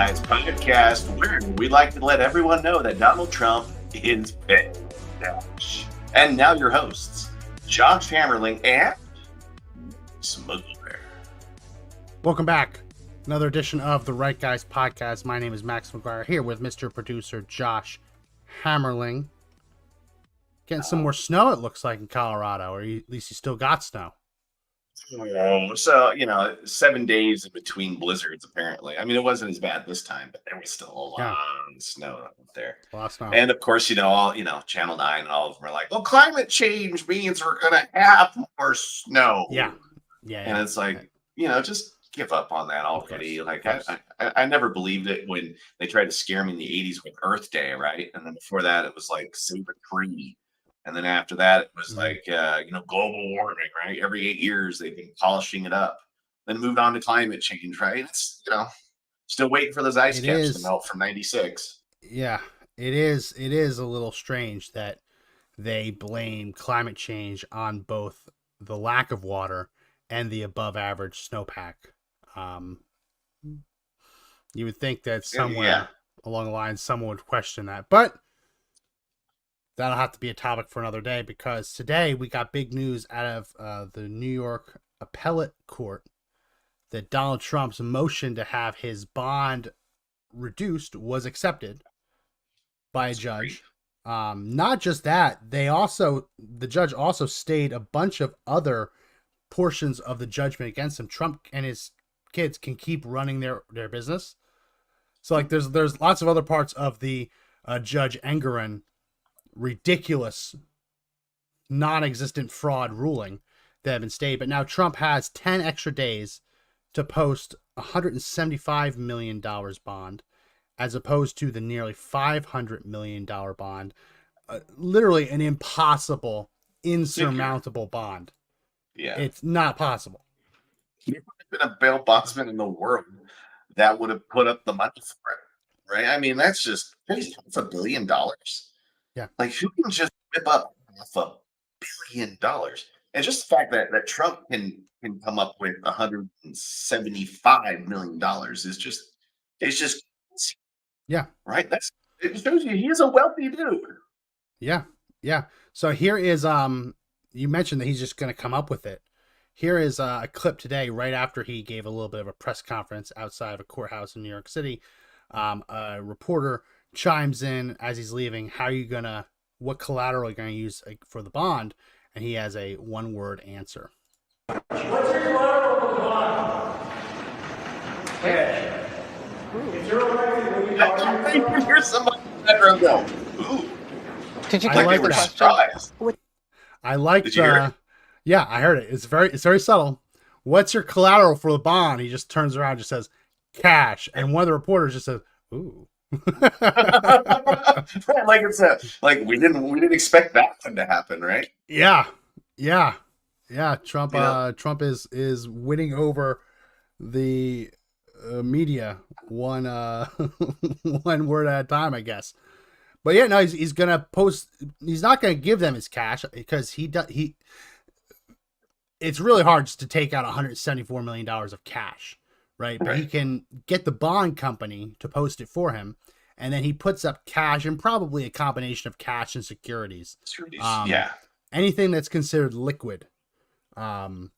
Guys podcast, where we like to let everyone know that Donald Trump is big. And now your hosts, Josh Hammerling and Smuggle Bear. Welcome back. Another edition of the Right Guys podcast. My name is Max McGuire here with Mr. Producer Josh Hammerling. Getting some more snow, it looks like, in Colorado, or at least you still got snow. So, 7 days in between blizzards, apparently. I mean, it wasn't as bad this time, but there was still a lot of snow up there. A lot of snow. And of course, Channel 9 and all of them are like, well, climate change means we're going to have more snow. Yeah. And it's like, just give up on that already. Like, I never believed it when they tried to scare me in the 80s with Earth Day, right? And then before that, it was like save a tree. And then after that, it was like, global warming, right? Every 8 years, they've been polishing it up. Then moved on to climate change, right? It's, still waiting for those ice caps to melt from 96. Yeah, it is. It is a little strange that they blame climate change on both the lack of water and the above average snowpack. You would think that somewhere along the line, someone would question that, but that'll have to be a topic for another day, because today we got big news out of the New York Appellate Court that Donald Trump's motion to have his bond reduced was accepted by a judge. Not just that, the judge also stayed a bunch of other portions of the judgment against him. Trump and his kids can keep running their business. So like there's lots of other parts of the Judge Engoron ridiculous non-existent fraud ruling that have been stayed, but now Trump has 10 extra days to post $175 million bond as opposed to the nearly $500 million bond. Literally an impossible, insurmountable bond. Yeah, it's not possible. There would have been a bail bondsman in the world that would have put up the money for it, right? I mean, that's just crazy. $500 million. Yeah. Like, who can just whip up $500 million? And just the fact that Trump can come up with $175 million is just, it's just, right? It shows you he's a wealthy dude. Yeah. So here is, you mentioned that he's just going to come up with it. Here is a clip today, right after he gave a little bit of a press conference outside of a courthouse in New York City. A reporter chimes in as he's leaving. What collateral are you going to use for the bond? And he has a one-word answer. What's your collateral for the bond? Cash. Is there a way that we can Here's somebody in the background go, ooh. Did you get like the question? I like Did you hear it? Yeah, I heard it. It's very subtle. What's your collateral for the bond? He just turns around and just says cash. And one of the reporters just says, ooh. Like it's like we didn't expect that one to happen, right? Yeah. Trump is winning over the media one one word at a time, I guess. But yeah, no, he's gonna post. He's not gonna give them his cash because it's really hard just to take out $174 million of cash, right? But he can get the bond company to post it for him, and then he puts up cash and probably a combination of cash and securities. Anything that's considered liquid, so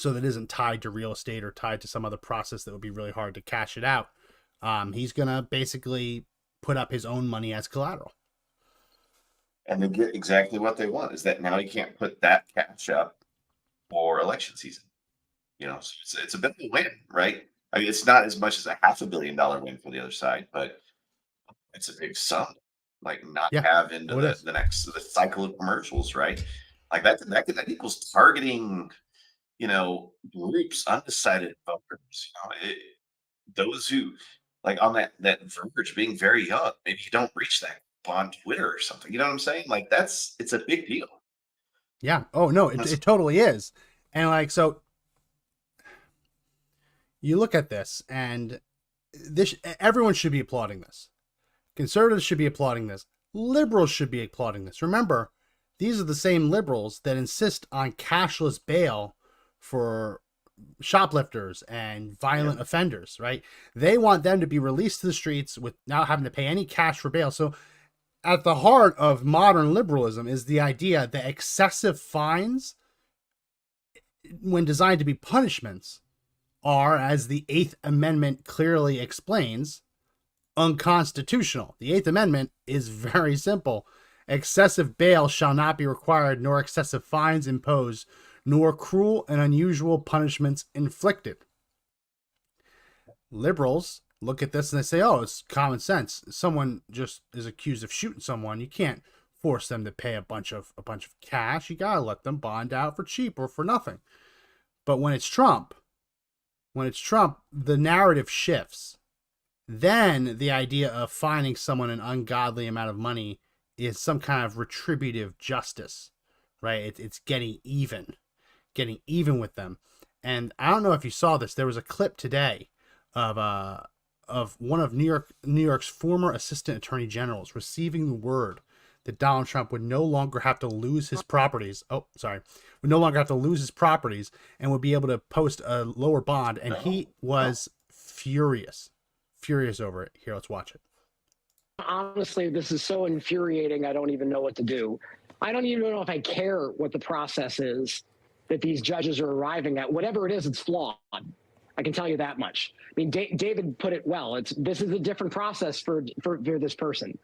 that isn't tied to real estate or tied to some other process that would be really hard to cash it out. He's gonna basically put up his own money as collateral. And they get exactly what they want, is that now he can't put that cash up for election season. So it's a bit of a win, right? I mean, it's not as much as a $500 million win for the other side, but it's a big sum. Like have into the next the cycle of commercials, right? Like that equals targeting, groups, undecided voters. Those who like on that verge, being very young, maybe you don't reach that on Twitter or something. You know what I'm saying? Like it's a big deal. Yeah. Oh no, it totally is. And so you look at this, and everyone should be applauding this. Conservatives should be applauding this. Liberals should be applauding this. Remember, these are the same liberals that insist on cashless bail for shoplifters and violent offenders, right? They want them to be released to the streets without having to pay any cash for bail. So at the heart of modern liberalism is the idea that excessive fines, when designed to be punishments, are, as the Eighth Amendment clearly explains, unconstitutional. The Eighth Amendment is very simple. Excessive bail shall not be required, nor excessive fines imposed, nor cruel and unusual punishments inflicted. Liberals look at this and they say, oh, it's common sense. Someone just is accused of shooting someone. You can't force them to pay a bunch of cash. You gotta let them bond out for cheap or for nothing. But when it's Trump, the narrative shifts. Then the idea of fining someone an ungodly amount of money is some kind of retributive justice, right? It's getting even with them. And I don't know if you saw this. There was a clip today of one of New York's former assistant attorney generals receiving the word that Donald Trump would no longer have to lose his properties. Would no longer have to lose his properties and would be able to post a lower bond. And he was furious over it. Here, let's watch it. Honestly, this is so infuriating. I don't even know what to do. I don't even know if I care what the process is that these judges are arriving at. Whatever it is, it's flawed. I can tell you that much. I mean, David put it well. This is a different process for this person.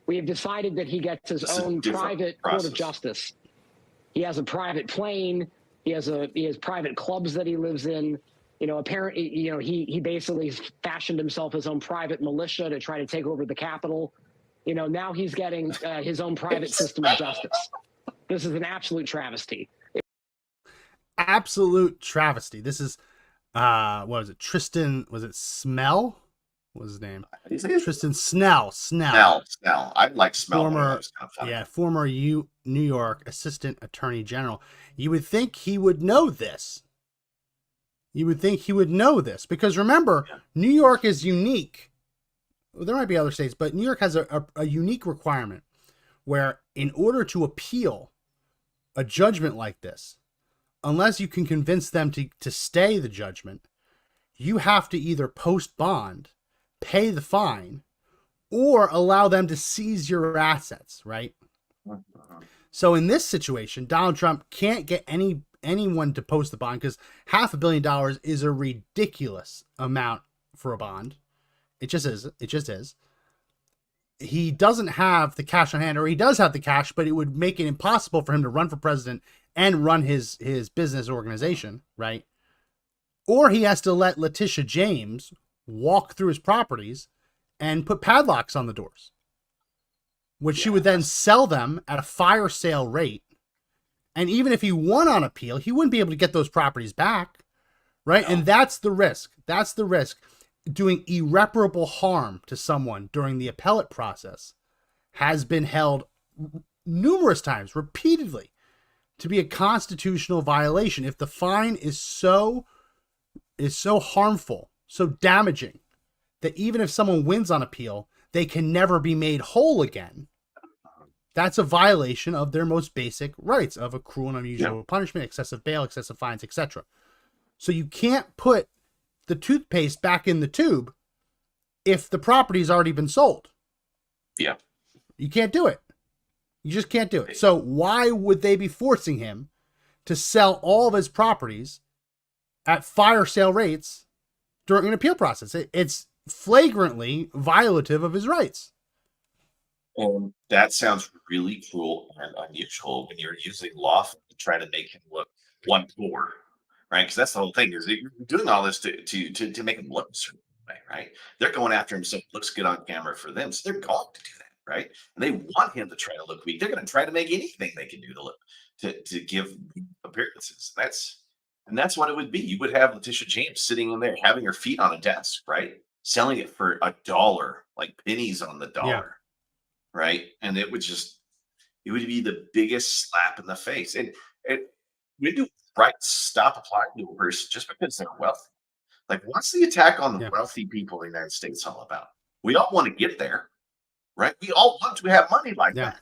We have decided that he gets his own private court of justice. He has a private plane. He has private clubs that he lives in. Apparently, he basically fashioned himself his own private militia to try to take over the Capitol. Now he's getting his own private system of justice. This is an absolute travesty. Absolute travesty. This is, what was it? Tristan, was it Smell? What was his name? Tristan Snell. Snell. I like Smell. Former New York Assistant Attorney General. You would think he would know this. Because remember, New York is unique. Well, there might be other states, but New York has a unique requirement where in order to appeal a judgment like this, unless you can convince them to stay the judgment, you have to either post bond, pay the fine, or allow them to seize your assets, right? So in this situation, Donald Trump can't get anyone to post the bond because $500 million is a ridiculous amount for a bond. It just is. He doesn't have the cash on hand, or he does have the cash, but it would make it impossible for him to run for president and run his business organization, right? Or he has to let Letitia James walk through his properties and put padlocks on the doors, which she would then sell them at a fire sale rate. And even if he won on appeal, he wouldn't be able to get those properties back, right? No. And that's the risk. Doing irreparable harm to someone during the appellate process has been held numerous times, repeatedly, to be a constitutional violation. If the fine is so harmful, so damaging, that even if someone wins on appeal, they can never be made whole again. That's a violation of their most basic rights of a cruel and unusual punishment, excessive bail, excessive fines, etc. So you can't put the toothpaste back in the tube if the property's already been sold. Yeah. You can't do it. You just can't do it. So why would they be forcing him to sell all of his properties at fire sale rates during an appeal process? It's flagrantly violative of his rights. And that sounds really cruel and unusual when you're using law to try to make him look poor, right? Because that's the whole thing, is you're doing all this to make him look a certain way, right? They're going after him so it looks good on camera for them, so they're going to do that, right? And they want him to try to look weak. They're going to try to make anything they can do to look to give appearances. That's what it would be. You would have Letitia James sitting in there having her feet on a desk, right? Selling it for $1, like pennies on the dollar. Yeah. Right. And it would be the biggest slap in the face. And when do rights stop applying to a person just because they're wealthy? Like, what's the attack on the wealthy people in the United States all about? We all want to get there, right? We all want to have money like that.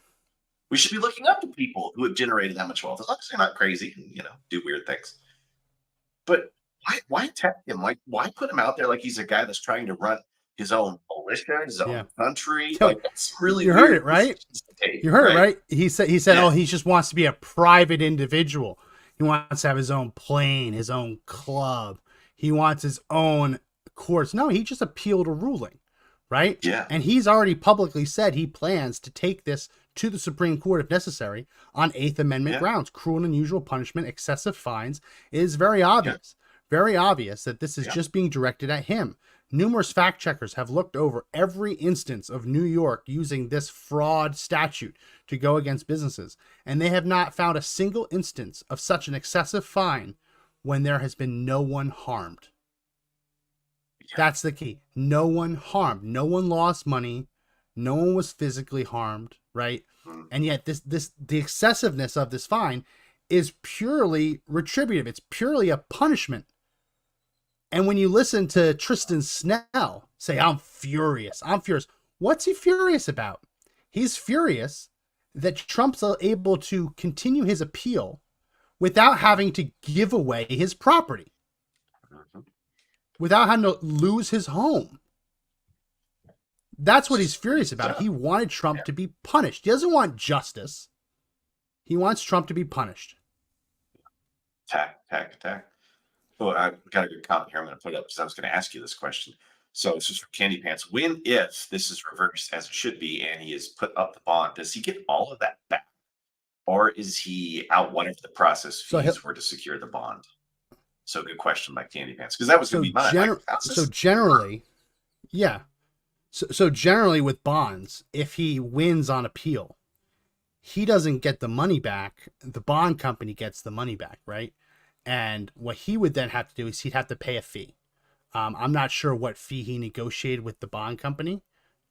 We should be looking up to people who have generated that much wealth, as long as they're not crazy and, do weird things. But Why attack him? Why put him out there like he's a guy that's trying to run his own militia, his own Yeah. country? Yo, Like, that's really you heard weird it, right? positions to take, You heard it, right? right? He said, Yeah. oh, he just wants to be a private individual. He wants to have his own plane, his own club. He wants his own courts. No, he just appealed a ruling, right? Yeah. And he's already publicly said he plans to take this to the Supreme Court if necessary on Eighth Amendment grounds. Cruel and unusual punishment, excessive fines. It is very obvious, very obvious that this is just being directed at him. Numerous fact checkers have looked over every instance of New York using this fraud statute to go against businesses, and they have not found a single instance of such an excessive fine when there has been no one harmed. That's the key. No one harmed. No one lost money. No one was physically harmed, right? And yet the excessiveness of this fine is purely retributive. It's purely a punishment. And when you listen to Tristan Snell say, I'm furious. What's he furious about? He's furious that Trump's able to continue his appeal without having to give away his property, without having to lose his home. That's what he's furious about. He wanted Trump to be punished. He doesn't want justice. He wants Trump to be punished. Attack. Oh, I've got a good comment here. I'm going to put up because I was going to ask you this question. So this is from Candy Pants. When, if this is reversed as it should be, and he has put up the bond, does he get all of that back, or is he out whatever the process fees were to secure the bond? So good question by Candy Pants, because that was going to be mine. Generally, yeah. So generally with bonds, if he wins on appeal, he doesn't get the money back. The bond company gets the money back, right? And what he would then have to do is he'd have to pay a fee. I'm not sure what fee he negotiated with the bond company,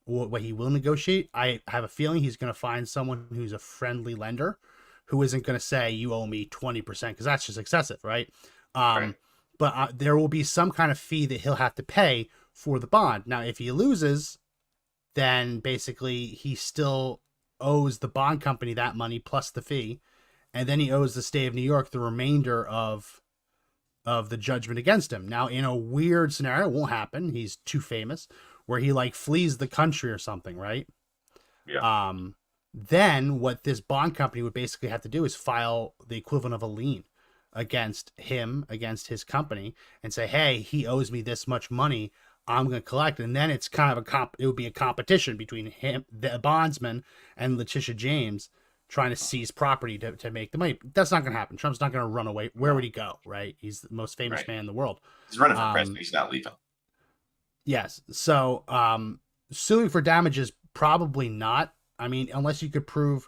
what he will negotiate. I have a feeling he's going to find someone who's a friendly lender who isn't going to say, you owe me 20%, because that's just excessive, right? Right. But there will be some kind of fee that he'll have to pay for the bond. Now, if he loses, then basically he still owes the bond company that money plus the fee. And then he owes the state of New York the remainder of the judgment against him. Now, in a weird scenario, it won't happen. He's too famous, where he like flees the country or something, right? Yeah. Then what this bond company would basically have to do is file the equivalent of a lien against him, against his company, and say, hey, he owes me this much money. I'm going to collect. And then it's kind of it would be a competition between him, the bondsman, and Letitia James trying to seize property to make the money. That's not going to happen. Trump's not going to run away. Where would he go, right? He's the most famous man in the world. He's running for president. He's not leaving. Yes. So suing for damages, probably not. I mean, unless you could prove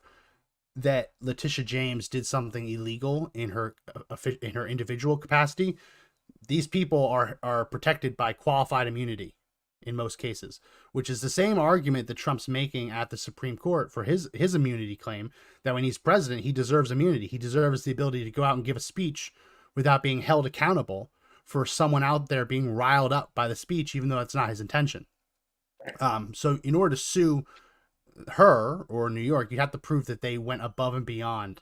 that Letitia James did something illegal in her individual capacity. These people are protected by qualified immunity in most cases, which is the same argument that Trump's making at the Supreme Court for his immunity claim, that when he's president, he deserves immunity. He deserves the ability to go out and give a speech without being held accountable for someone out there being riled up by the speech, even though it's not his intention. So in order to sue her or New York, you have to prove that they went above and beyond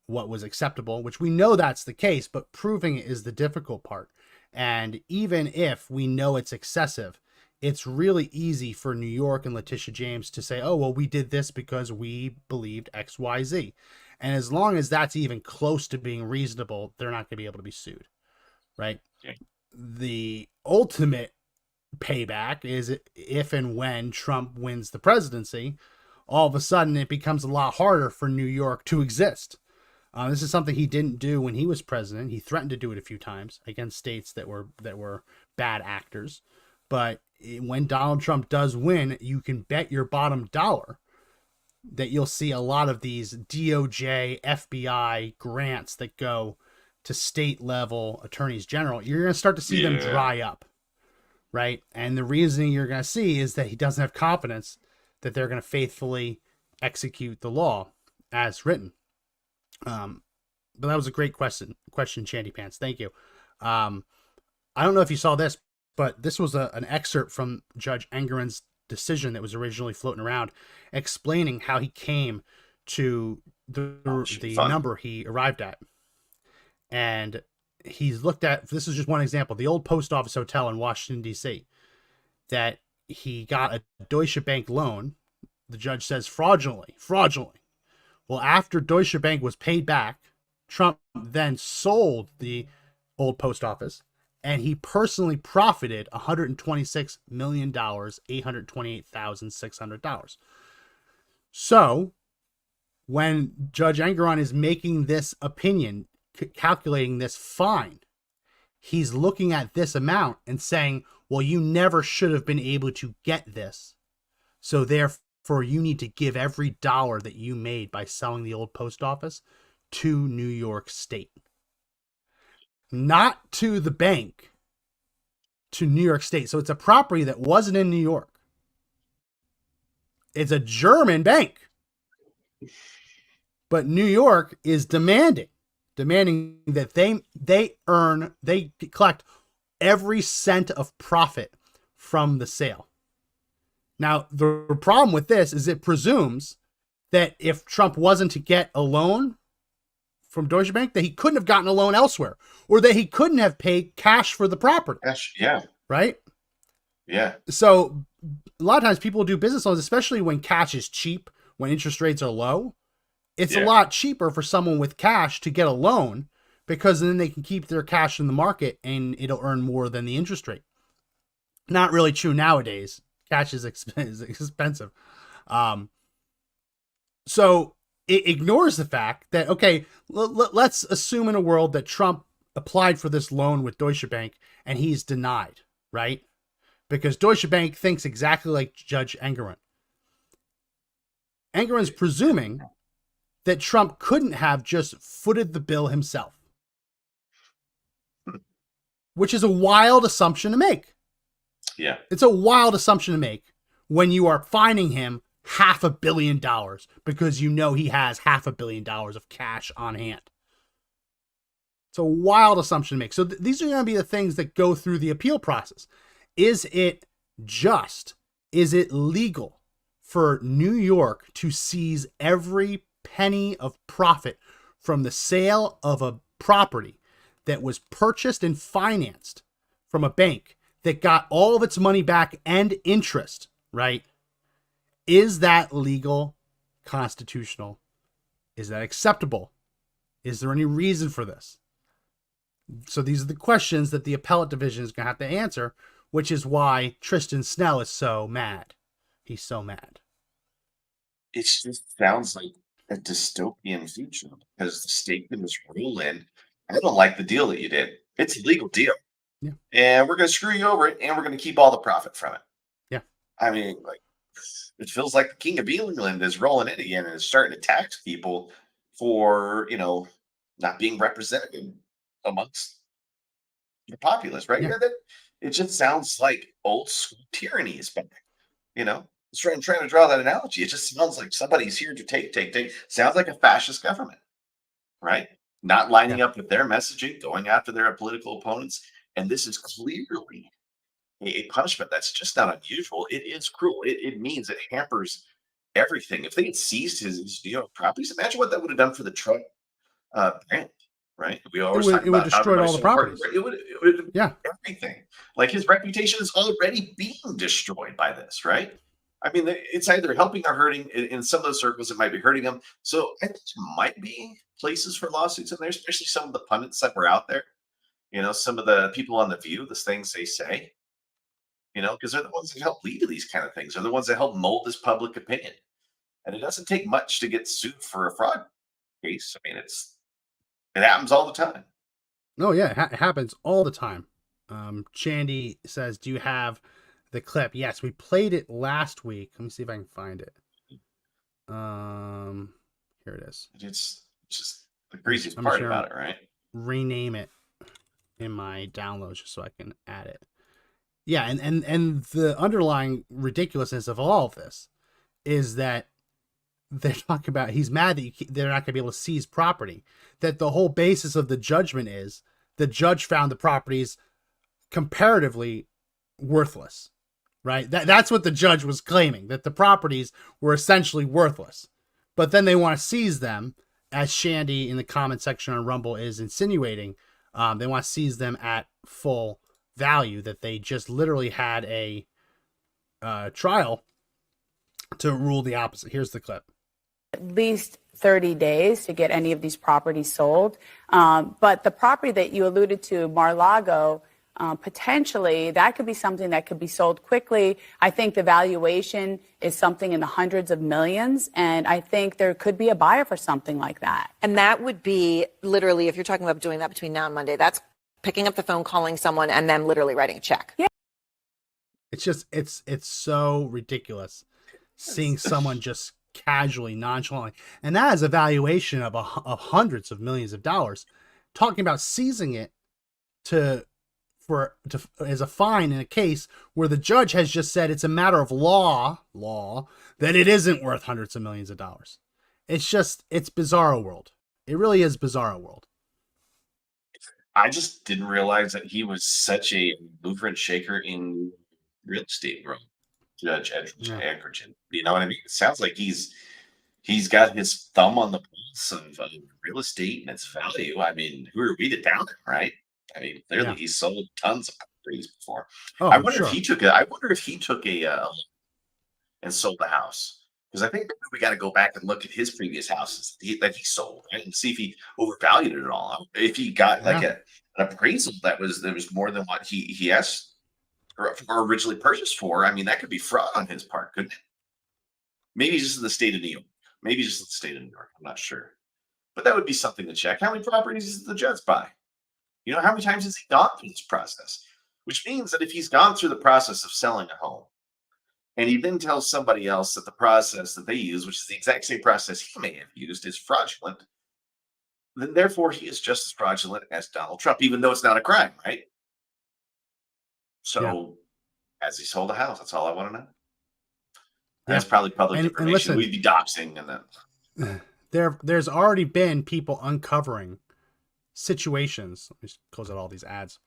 what was acceptable, which we know that's the case, but proving it is the difficult part. And even if we know it's excessive, it's really easy for New York and Letitia James to say, oh, well, we did this because we believed X, Y, Z. And as long as that's even close to being reasonable, they're not going to be able to be sued, right? Okay. The ultimate payback is if and when Trump wins the presidency, all of a sudden it becomes a lot harder for New York to exist. This is something he didn't do when he was president. He threatened to do it a few times against states that were bad actors. But when Donald Trump does win, you can bet your bottom dollar that you'll see a lot of these DOJ, FBI grants that go to state level attorneys general. You're going to start to see them dry up, right? And the reason you're going to see is that he doesn't have confidence that they're going to faithfully execute the law as written. But that was a great question, Shandy Pants. Thank you. I don't know if you saw this, but this was an excerpt from Judge Engoron's decision that was originally floating around, explaining how he came to the number he arrived at. And he's looked at, this is just one example, the old post office hotel in Washington, D.C., that he got a Deutsche Bank loan. The judge says fraudulently. Well, after Deutsche Bank was paid back, Trump then sold the old post office, and he personally profited $126 million, $828,600. So when Judge Engoron is making this opinion, calculating this fine, he's looking at this amount and saying, well, you never should have been able to get this. So therefore, you need to give every dollar that you made by selling the old post office to New York State. Not to the bank, to New York State. So it's a property that wasn't in New York. It's a German bank. But New York is demanding that they collect every cent of profit from the sale. Now, the problem with this is it presumes that if Trump wasn't to get a loan from Deutsche Bank, that he couldn't have gotten a loan elsewhere, or that he couldn't have paid cash for the property. Cash, yeah. Right? Yeah. So a lot of times people do business loans, especially when cash is cheap, when interest rates are low. It's a lot cheaper for someone with cash to get a loan, because then they can keep their cash in the market and it'll earn more than the interest rate. Not really true nowadays. Cash is expensive. So it ignores the fact that, okay, let's assume in a world that Trump applied for this loan with Deutsche Bank and he's denied, right? Because Deutsche Bank thinks exactly like Judge Engoron. Engoron's presuming that Trump couldn't have just footed the bill himself, which is a wild assumption to make. Yeah. It's a wild assumption to make when you are fining him $500 million because you know he has $500 million of cash on hand. It's a wild assumption to make. So these are going to be the things that go through the appeal process. Is it just? Is it legal for New York to seize every penny of profit from the sale of a property that was purchased and financed from a bank that got all of its money back and interest, right? Is that legal, constitutional? Is that acceptable? Is there any reason for this? So these are the questions that the appellate division is going to have to answer, which is why Tristan Snell is so mad. He's so mad. It just sounds like a dystopian future, because the state can just rule in, I don't like the deal that you did. It's a legal deal. Yeah. And we're going to screw you over it, and we're going to keep all the profit from it. Yeah. I mean, like, it feels like the King of England is rolling in again and is starting to tax people for, not being represented amongst the populace, right? Yeah. It just sounds like old school tyranny is back. It's trying to draw that analogy. It just sounds like somebody's here to take. Sounds like a fascist government, right? Not lining up with their messaging, going after their political opponents. And this is clearly a punishment that's just not unusual. It is cruel. It means it hampers everything. If they had seized his properties, imagine what that would have done for the Trump brand, right? We always talk It would about how destroy all everybody's the so properties. important. It would Yeah. everything. Like, his reputation is already being destroyed by this, right? I mean, it's either helping or hurting. In some of those circles, it might be hurting them. So I think there might be places for lawsuits in there, especially some of the pundits that were out there. Some of the people on The View, the things they say, because they're the ones that help lead to these kind of things. They're the ones that help mold this public opinion. And it doesn't take much to get sued for a fraud case. I mean, it happens all the time. No, yeah, it happens all the time. Chandy says, do you have the clip? Yes, we played it last week. Let me see if I can find it. Here it is. It's just the craziest part about it, right? Rename it in my downloads just so I can add it. Yeah, and the underlying ridiculousness of all of this is that they're talking about, he's mad that they're not going to be able to seize property. That the whole basis of the judgment is the judge found the properties comparatively worthless, right? That's what the judge was claiming, that the properties were essentially worthless. But then they want to seize them, as Shandy in the comment section on Rumble is insinuating, They want to seize them at full value. That they just literally had a trial to rule the opposite. Here's the clip. At least 30 days to get any of these properties sold. But the property that you alluded to, Mar-a-Lago, potentially that could be something that could be sold quickly. I think the valuation is something in the hundreds of millions, and I think there could be a buyer for something like that. And that would be literally, if you're talking about doing that between now and Monday, that's picking up the phone, calling someone, and then literally writing a check. Yeah. It's just, it's so ridiculous seeing someone just casually, nonchalantly, and that is a valuation of hundreds of millions of dollars. Talking about seizing it as a fine in a case where the judge has just said it's a matter of law that it isn't worth hundreds of millions of dollars. It's bizarro world. It really is bizarro world. I just didn't realize that he was such a mover and shaker in real estate world, Judge Edgerton. You know what I mean? It sounds like he's got his thumb on the pulse of real estate and its value. I mean, who are we to doubt him, right? I mean, clearly he's sold tons of properties before. Oh, I wonder sure. if he took a and sold the house, because I think we got to go back and look at his previous houses that he sold, right? And see if he overvalued it at all. If he got like an appraisal that was more than what he asked or originally purchased for. I mean, that could be fraud on his part, couldn't it? Maybe just in the state of New York. I'm not sure. But that would be something to check. How many properties does the judge buy? You know, how many times has he gone through this process? Which means that if he's gone through the process of selling a home, and he then tells somebody else that the process that they use, which is the exact same process he may have used, is fraudulent, then therefore he is just as fraudulent as Donald Trump, even though it's not a crime, right? So, has he sold a house? That's all I want to know. That's probably public information. Listen, We'd be doxing and then. There's already been people uncovering situations. Let me just close out all these ads.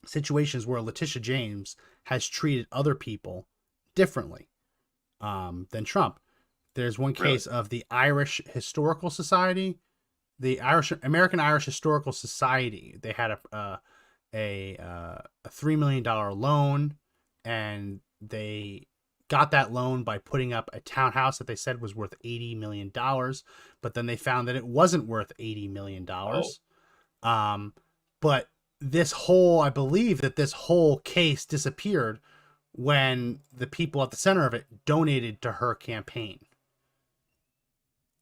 Situations where Letitia James has treated other people differently than Trump. There's one case of the Irish Historical Society, the American Irish Historical Society. They had a $3 million loan, and they got that loan by putting up a townhouse that they said was worth $80 million, but then they found that it wasn't worth $80 million. But I believe that this whole case disappeared when the people at the center of it donated to her campaign.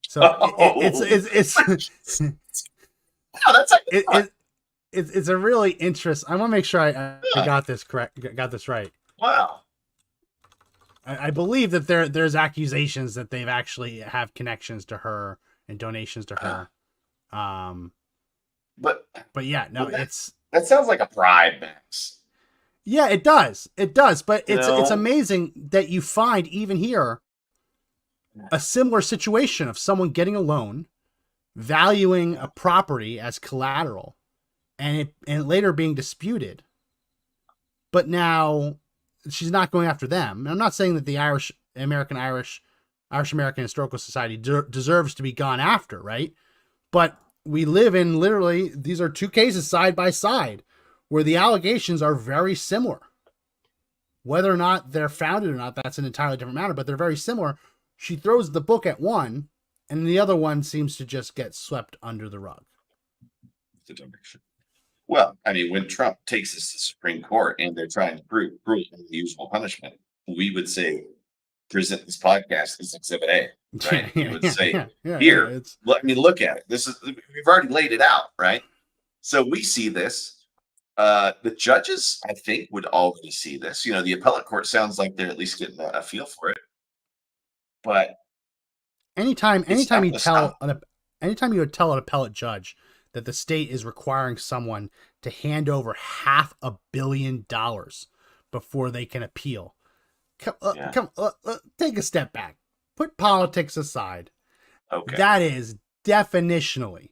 So it's a really interesting. I want to make sure I got this correct. Got this right. Wow. I believe that there's accusations that they've actually have connections to her and donations to her. But yeah, no, that sounds like a bribe, Max. Yeah, it does. But it's amazing that you find even here a similar situation of someone getting a loan, valuing a property as collateral, and it later being disputed. But now she's not going after them. I'm not saying that the Irish American Historical Society deserves to be gone after, right? But we live in literally, these are two cases side by side where the allegations are very similar. Whether or not they're founded or not, that's an entirely different matter, but they're very similar. She throws the book at one, and the other one seems to just get swept under the rug. Well, I mean, when Trump takes us to the Supreme Court and they're trying to prove the usual punishment, we would say, present this podcast as Exhibit A, right? We would say, here, look at it. We've already laid it out, right? So we see this. The judges, I think, would already see this. You know, the appellate court sounds like they're at least getting a feel for it. But anytime you tell an appellate judge that the state is requiring someone to hand over $500 million before they can appeal, take a step back. Put politics aside. Okay. That is definitionally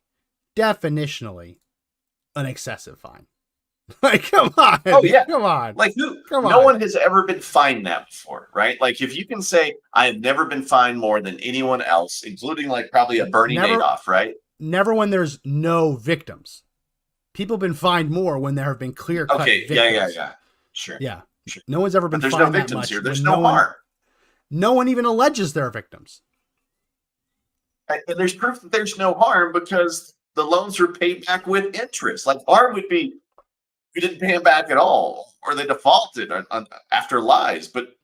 an excessive fine. Like, come on. Oh, yeah. Come on. Like, no one has ever been fined that before, right? Like, if you can say, I have never been fined more than anyone else, including, like, probably a Bernie Madoff, right? Never when there's no victims. People have been fined more when there have been clear-cut Okay, victims. yeah. Sure. Yeah. Sure. No one's ever been But there's no fined that victims much. here. There's when no harm. No one even alleges they're victims. And there's proof that there's no harm because the loans were paid back with interest. Like harm would be you didn't pay them back at all, or they defaulted after lies. But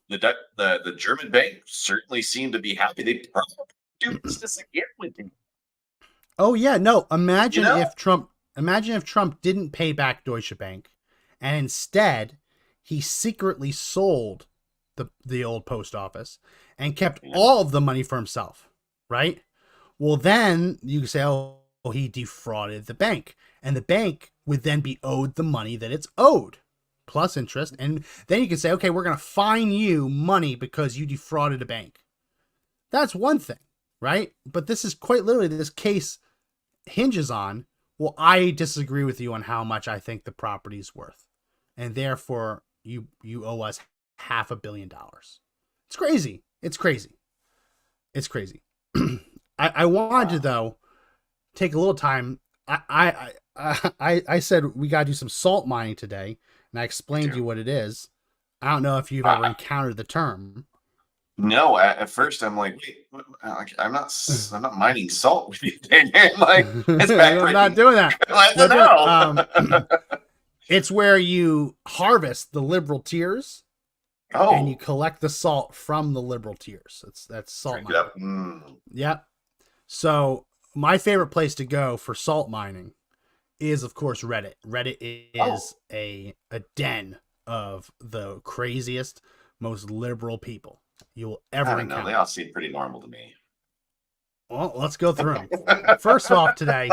the German bank certainly seemed to be happy. They probably do business again with him. Oh yeah, no. Imagine You know? if Trump didn't pay back Deutsche Bank, and instead he secretly sold the old post office and kept all of the money for himself, right? Well, then you can say, oh, he defrauded the bank, and the bank would then be owed the money that it's owed, plus interest, and then you can say, okay, we're going to fine you money because you defrauded a bank. That's one thing, right? But this is quite literally, this case hinges on, well, I disagree with you on how much I think the property's worth, and therefore you owe us $500 million. It's crazy. It's crazy. It's crazy. I wanted to, though, take a little time. I said we gotta do some salt mining today, and I explained to you what it is. I don't know if you've ever encountered the term. No, at first I'm like, wait, I'm not mining salt with you. Like, it's I'm not doing that. No. It's where you harvest the liberal tears, and you collect the salt from the liberal tears. That's salt mining. Yep. So my favorite place to go for salt mining is, of course, Reddit. Reddit is a den of the craziest, most liberal people you will ever encounter. They all seem pretty normal to me. Well, let's go through them. First off today,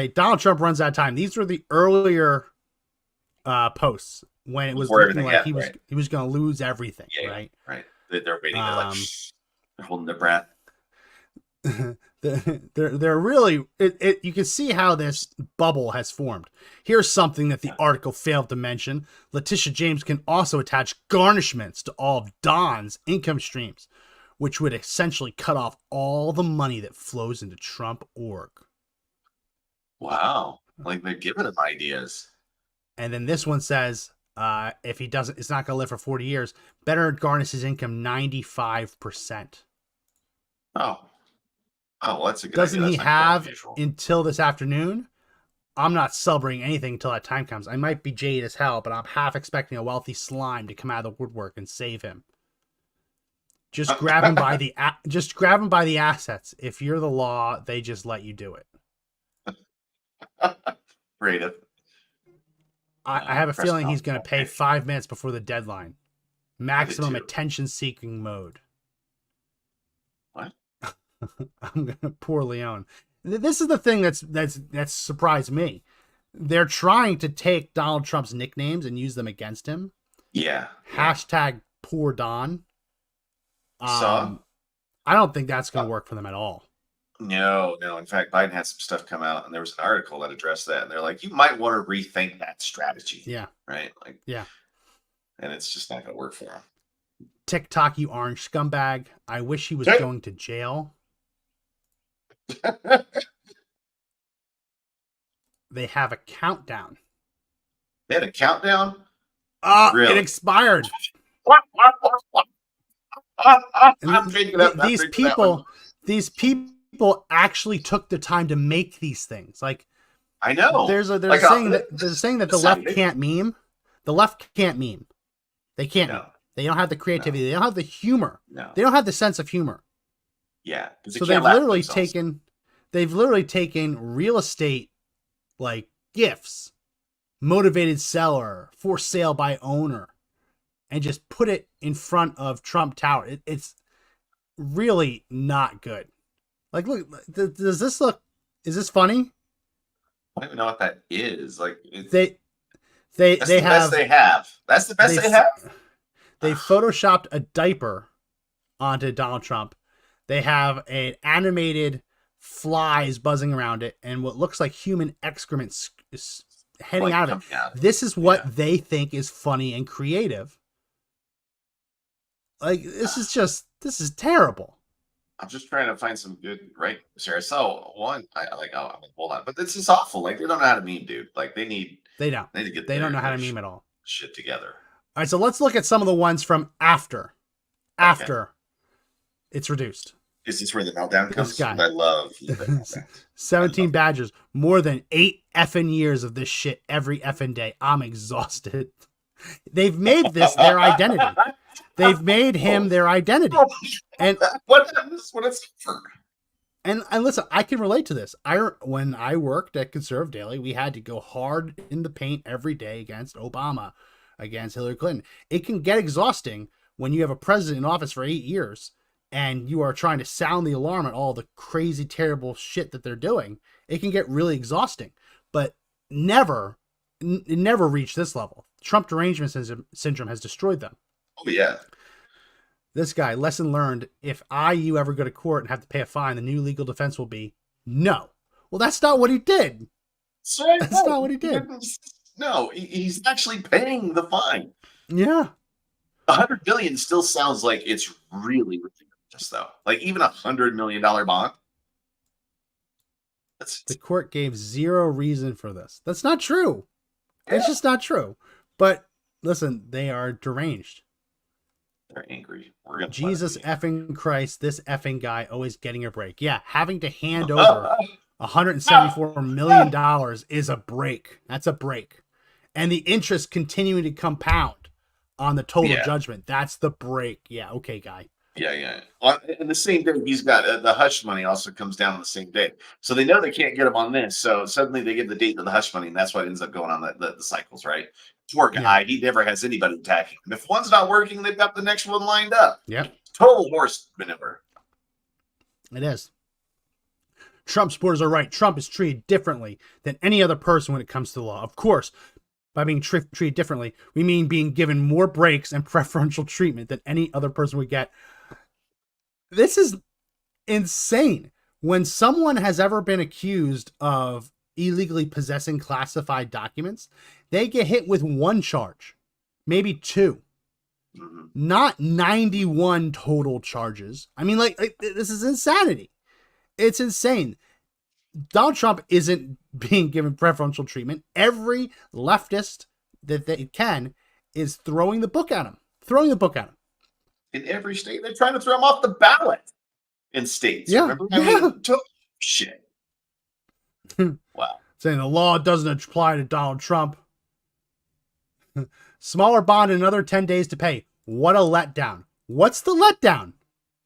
Donald Trump runs out of time. These were the earlier posts when it was looking like he was going to lose everything. Right. They're waiting. They're holding their breath. They're really you can see how this bubble has formed. Here's something that the article failed to mention. Letitia James can also attach garnishments to all of Don's income streams, which would essentially cut off all the money that flows into Trump org. Wow. Like they're giving him ideas. And then this one says, if he doesn't, it's not going to live for 40 years. Better garnish his income 95%. Oh, well, that's a good Doesn't idea. he have until this afternoon? I'm not celebrating anything until that time comes. I might be jaded as hell, but I'm half expecting a wealthy slime to come out of the woodwork and save him. Just grab him by the assets. If you're the law, they just let you do it. Creative. I have a feeling he's going to pay 5 minutes before the deadline. Maximum attention-seeking mode. What? I'm gonna poor Leon. This is the thing that's surprised me. They're trying to take Donald Trump's nicknames and use them against him. Yeah. Hashtag poor Don. I don't think that's going to work for them at all. No. In fact, Biden had some stuff come out, and there was an article that addressed that, and they're like, you might want to rethink that strategy. Yeah. Right? Like, yeah. And it's just not going to work for him. TikTok, you orange scumbag. I wish he was going to jail. They have a countdown. They had a countdown? Really? It expired. These people actually took the time to make these things. Like, I know. There's a saying that the left can't meme. The left can't meme. They can't. No. They don't have the creativity. No. They don't have the humor. No. They don't have the sense of humor. Yeah. So they've literally taken real estate, like gifts, motivated seller, for sale by owner, and just put it in front of Trump Tower. It's really not good. Like, look, does this look? Is this funny? I don't even know what that is. Like, they have. That's the best they have. They photoshopped a diaper onto Donald Trump. They have an animated flies buzzing around it and what looks like human excrement heading out of it. This is what they think is funny and creative. Like, this is terrible. I'm just trying to find some good right here. I saw one. I like. Oh, I'm like, hold on, but this is awful. Like they don't know how to meme, dude. Like they need They don't. to get They don't know how their to meme at all. shit together. All right, so let's look at some of the ones from after it's reduced. Is this where the meltdown comes? guy. I love the meltdown. 17 badgers, more than 8 effing years of this shit every effing day. I'm exhausted. They've made this their identity. They've made him their identity. And what it's for? And listen, I can relate to this. When I worked at Conservative Daily, we had to go hard in the paint every day against Obama, against Hillary Clinton. It can get exhausting when you have a president in office for 8 years and you are trying to sound the alarm at all the crazy, terrible shit that they're doing. It can get really exhausting, but it never reached this level. Trump derangement syndrome has destroyed them. Oh yeah. This guy, lesson learned, if you ever go to court and have to pay a fine, the new legal defense will be no. Well, that's not what he did. That's not what he did. No, he's actually paying the fine. Yeah. $100 billion still sounds like it's really ridiculous, though. Like even $100 million bond. The court gave zero reason for this. That's not true. Yeah. It's just not true. But listen, they are deranged. They're angry. Jesus effing Christ, this effing guy always getting a break. Yeah, having to hand over $174 million is a break. That's a break. And the interest continuing to compound on the total judgment. That's the break. Yeah, okay, guy. Yeah. And the same day, he's got the hush money also comes down on the same day. So they know they can't get him on this. So suddenly they give the date of the hush money, and that's what ends up going on the cycles, right? Poor guy, he never has anybody attacking him. If one's not working, they've got the next one lined up. Yep. Total horse maneuver. It is. Trump supporters are right. Trump is treated differently than any other person when it comes to the law. Of course, by being treated differently, we mean being given more breaks and preferential treatment than any other person would get. This is insane. When someone has ever been accused of illegally possessing classified documents, they get hit with one charge, maybe 2, not 91 total charges. I mean, like this is insanity. It's insane. Donald Trump isn't being given preferential treatment. Every leftist that they can is throwing the book at him. In every state, they're trying to throw him off the ballot in states. Yeah. Remember? I mean, shit. Wow. Saying the law doesn't apply to Donald Trump. Smaller bond in another 10 days to pay. What a letdown. What's the letdown?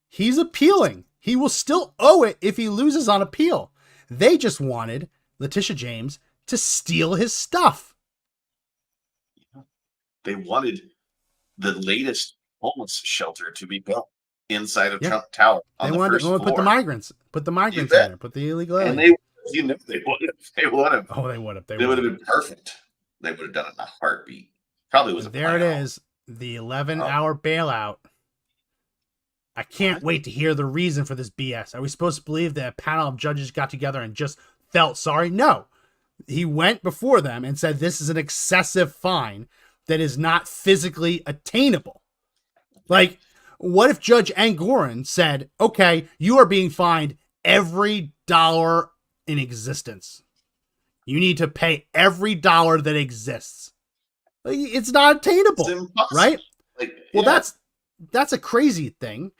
He's appealing. He will still owe it if he loses on appeal. They just wanted Letitia James to steal his stuff. They wanted the latest homeless shelter to be built inside of Trump Tower. They wanted to put the migrants in there, put the illegal aliens. And they would have. Oh, they would have. They would have been perfect. They would have done it in a heartbeat. Probably was. There it is. The 11-hour bailout. I can't wait to hear the reason for this BS. Are we supposed to believe that a panel of judges got together and just felt sorry? No. He went before them and said this is an excessive fine that is not physically attainable. Like, what if Judge Angoran said, okay, you are being fined every dollar in existence. You need to pay every dollar that exists. Like, it's not attainable, right? Well, that's a crazy thing.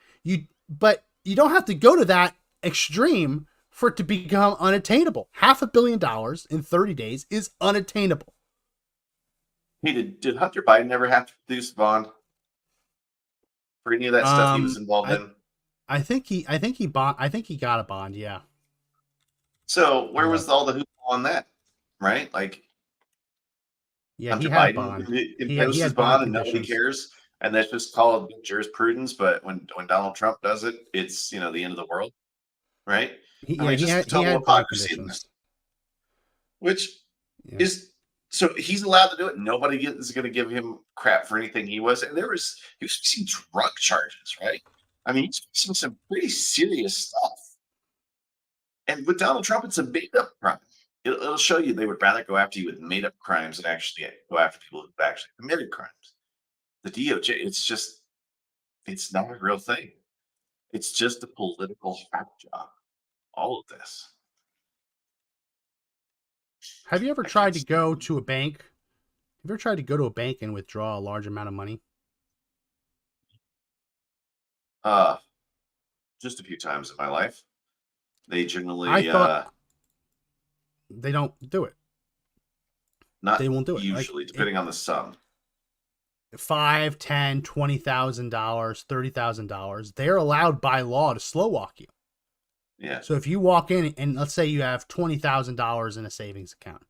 But you don't have to go to that extreme for it to become unattainable. $500 million in 30 days is unattainable. Hey, did Hunter Biden ever have to produce a bond for any of that stuff he was involved in? I think he got a bond. Yeah. So where was all the hoopla on that? Right? Like, yeah, Hunter he had Biden a bond. imposed his bond and nobody cares. And that's just called jurisprudence. But when Donald Trump does it, it's the end of the world, right? He had bond conditions. Which is so he's allowed to do it. Nobody is going to give him crap for anything he was. And he was facing drug charges, right? I mean, he's facing some pretty serious stuff. And with Donald Trump, it's a made up crime. It'll show you they would rather go after you with made up crimes than actually go after people who've actually committed crimes. The DOJ, it's not a real thing. It's just a political hack job. All of this. Have you ever I tried can't to stand go it. to a bank? Have you ever tried to go to a bank and withdraw a large amount of money? Uh, just a few times in my life. They I generally thought they don't do it. They not won't do it. Like usually, depending on the sum. $5, $10, $20,000, $30,000, they're allowed by law to slow walk you. Yeah. So if you walk in and let's say you have $20,000 in a savings account,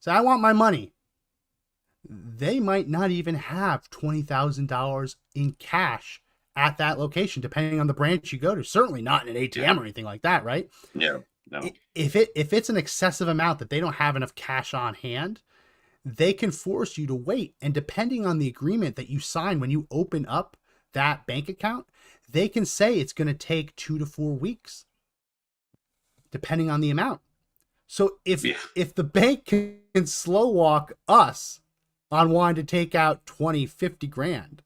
so I want my money. They might not even have $20,000 in cash at that location, depending on the branch you go to. Certainly not in an ATM or anything like that, right? Yeah. No. If it's an excessive amount that they don't have enough cash on hand, they can force you to wait. And depending on the agreement that you sign when you open up that bank account, they can say it's going to take 2 to 4 weeks, depending on the amount. So if the bank can slow walk us on wanting to take out 20, 50 grand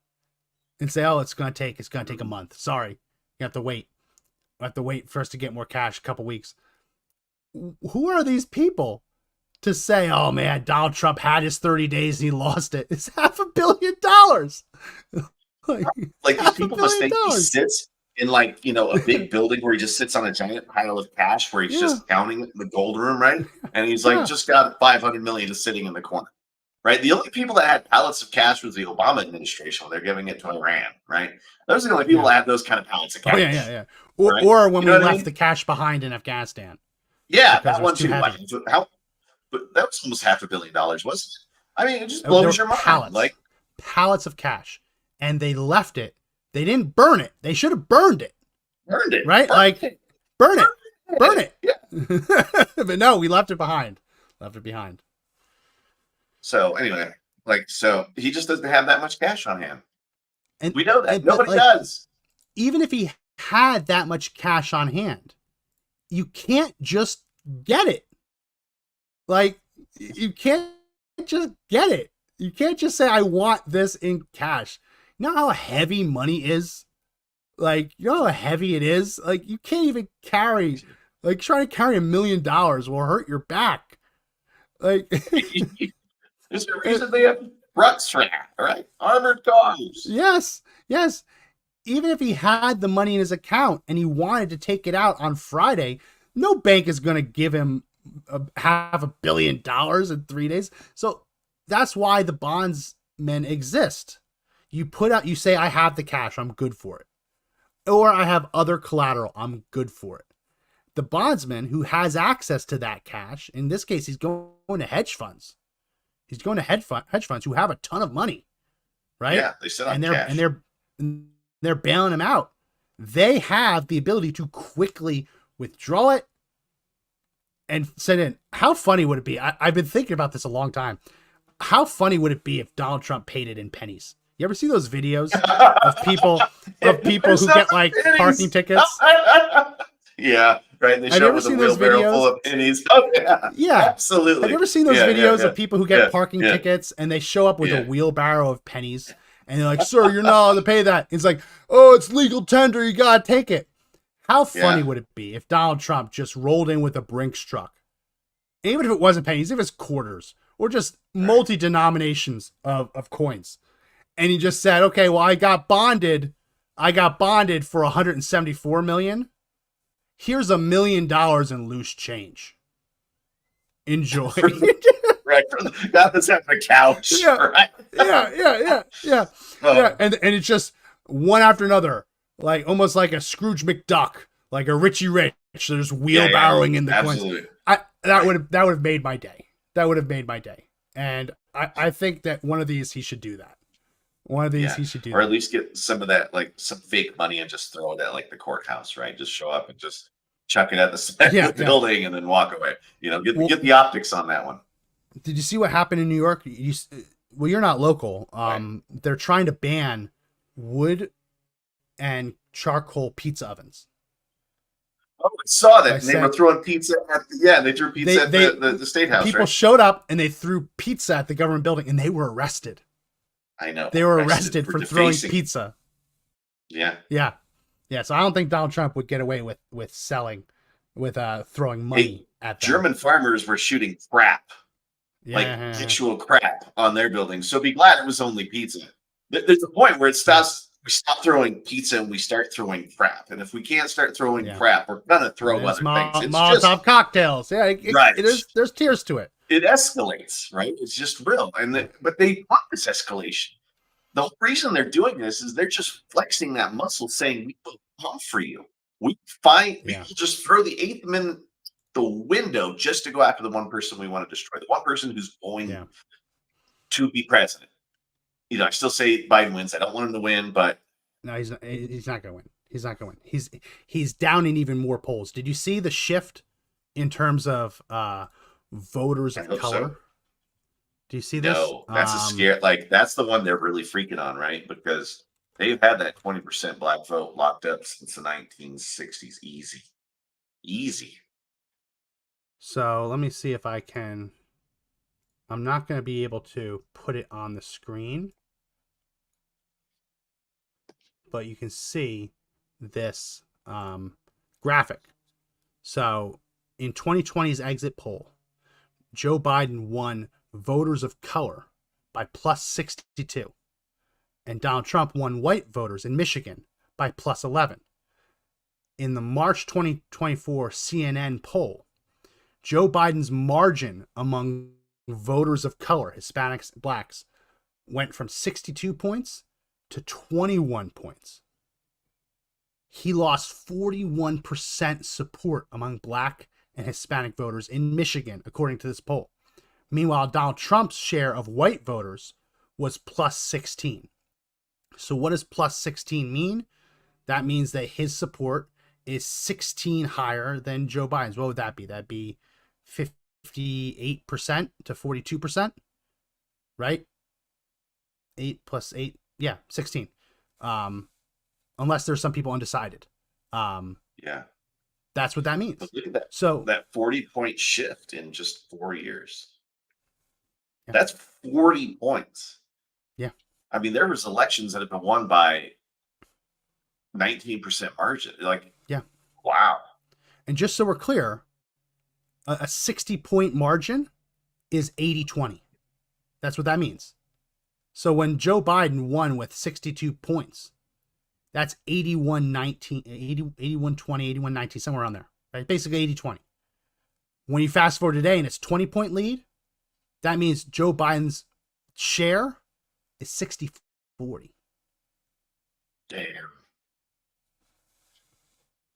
and say, oh, it's going to take a month. Sorry. You have to wait. You have to wait for us to get more cash, a couple weeks. Who are these people to say, oh man, Donald Trump had his 30 days and he lost it? It's $500 million. Like these people must think he sits in like, a big building where he just sits on a giant pile of cash where he's just counting it in the gold room, right? And he's like, just got 500 million just sitting in the corner, right? The only people that had pallets of cash was the Obama administration when they're giving it to Iran, right? Those are the only people that had those kind of pallets of cash. Oh, yeah. Right? Or when we left I mean? the cash behind in Afghanistan. Yeah, Because that it one was too too. heavy. But that was almost $500 million, wasn't it? I mean, it just blows your mind. Pallets, Like pallets of cash, and they left it. They didn't burn it. They should have burned it. burned it, Right? Burn it. Yeah. But no, we left it behind. So anyway, so he just doesn't have that much cash on hand. And We know that. but, Nobody does. Even if he had that much cash on hand, you can't just get it. Like, you can't just get it. You can't just say, I want this in cash. You know how heavy money is? Like, you know how heavy it is? Like, you can't even carry, like, trying to carry $1 million will hurt your back. Like, There's a reason they have trucks for that, right? Armored cars. yes. Even if he had the money in his account and he wanted to take it out on Friday, no bank is going to give him $500 million in 3 days. So that's why the bondsmen exist. You say, I have the cash, I'm good for it. Or I have other collateral, I'm good for it. The bondsman who has access to that cash, in this case, he's going to hedge funds. He's going to hedge funds who have a ton of money, right? Yeah, they sit on cash. And they're bailing him out. They have the ability to quickly withdraw it and send in. How funny would it be? I've been thinking about this a long time. How funny would it be if Donald Trump paid it in pennies? You ever see those videos of people who get like parking tickets? Yeah, right. They Have you show ever with a seen those wheelbarrow videos? full of pennies. Oh, Yeah, absolutely. Have you ever seen those videos of people who get parking yeah. tickets and they show up with a wheelbarrow of pennies and they're like, "Sir, you're not allowed to pay that." It's like, "Oh, it's legal tender. You gotta take it." How funny would it be if Donald Trump just rolled in with a Brinks truck, even if it wasn't pennies, if it's quarters or just multi-denominations of coins, and he just said, "Okay, well, I got bonded for 174 million. Here's $1 million in loose change. Enjoy." Right, from the guy that's having a couch. Yeah. Right? Yeah. And it's just one after another, like almost like a Scrooge McDuck, like a Richie Rich. There's wheelbarrowing in the absolutely. coins. That would have made my day. And I think that one of these he should do that. He should do or that. at least get some of that, like some fake money, and just throw it at like the courthouse, right? Just show up and just chuck it at the side of the building and then walk away. Get the optics on that one. Did you see what happened in New York? You're not local. They're trying to ban wood and charcoal pizza ovens. Oh, I saw that. And they were throwing pizza they threw pizza at the State House. People right? showed up and they threw pizza at the government building and they were arrested. I know. They were arrested for throwing defacing. pizza. Yeah. Yeah. Yeah, so I don't think Donald Trump would get away with selling, with throwing money at them. German farmers were shooting crap, like Yeah, actual crap on their buildings. So be glad it was only pizza. There's a point where it stops. We stop throwing pizza and we start throwing crap. And if we can't start throwing Yeah. crap, we're gonna throw There's other things. It's Molotov just cocktails. Yeah, right. There's tears to it. It escalates, right? It's just real. But they want this escalation. The whole reason they're doing this is they're just flexing that muscle, saying we will come for you. We will just throw the eighth amendment the window just to go after the one person we want to destroy, the one person who's going to be president. You know, I still say Biden wins. I don't want him to win, but no, he's not going to win. He's not going to win. He's down in even more polls. Did you see the shift in terms of voters of color? So. Do you see this? No, that's a scare. Like that's the one they're really freaking on, right? Because they've had that 20% black vote locked up since the 1960s. Easy. So let me see if I can. I'm not going to be able to put it on the screen, but you can see this graphic. So in 2020's exit poll, Joe Biden won voters of color by plus 62, and Donald Trump won white voters in Michigan by plus 11. In the March 2024 CNN poll, Joe Biden's margin among voters of color, Hispanics, blacks, went from 62 points to 21 points. He lost 41% support among black and Hispanic voters in Michigan, according to this poll. Meanwhile, Donald Trump's share of white voters was plus 16. So what does plus 16 mean? That means that his support is 16 higher than Joe Biden's. What would that be? That'd be 58% to 42%, right? 8 plus 8. Yeah, 16. Unless there's some people undecided. Yeah. That's what that means. But look at that. So that 40-point shift in just 4 years. Yeah. That's 40 points. Yeah. I mean, there was elections that have been won by 19% margin. Like, yeah. Wow. And just so we're clear, a 60-point margin is 80-20. That's what that means. So when Joe Biden won with 62 points, that's 81-19, 81-20, 81-19, somewhere around there, right? Basically 80-20. When you fast forward today and it's 20-point lead, that means Joe Biden's share is 60-40. Damn.